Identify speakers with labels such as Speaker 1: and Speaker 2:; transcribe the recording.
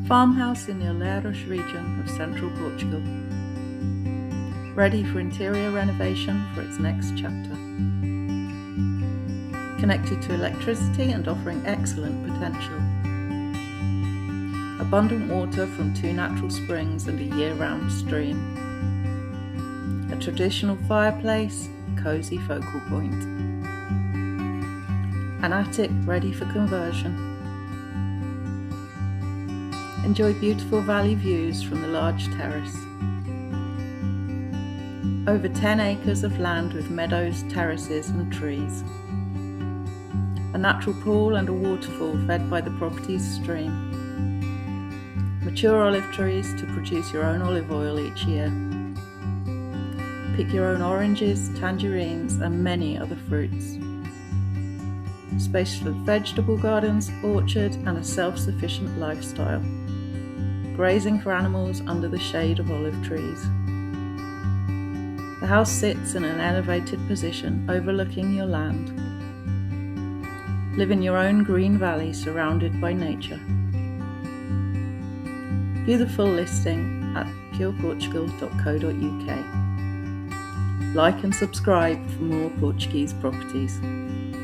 Speaker 1: Farmhouse in the Oleiros region of central Portugal, ready for interior renovation for its next chapter. Connected to electricity and offering excellent potential. Abundant water from 2 natural springs and a year-round stream. A traditional fireplace, a cosy focal point. An attic ready for conversion. Enjoy beautiful valley views from the large terrace. Over 10 acres of land with meadows, terraces and trees. A natural pool and a waterfall fed by the property's stream. Mature olive trees to produce your own olive oil each year. Pick your own oranges, tangerines and many other fruits. Space for vegetable gardens, orchard and a self-sufficient lifestyle. Grazing for animals under the shade of olive trees. The house sits in an elevated position overlooking your land. Live in your own green valley surrounded by nature. View the full listing at pureportugal.co.uk. Like and subscribe for more Portuguese properties.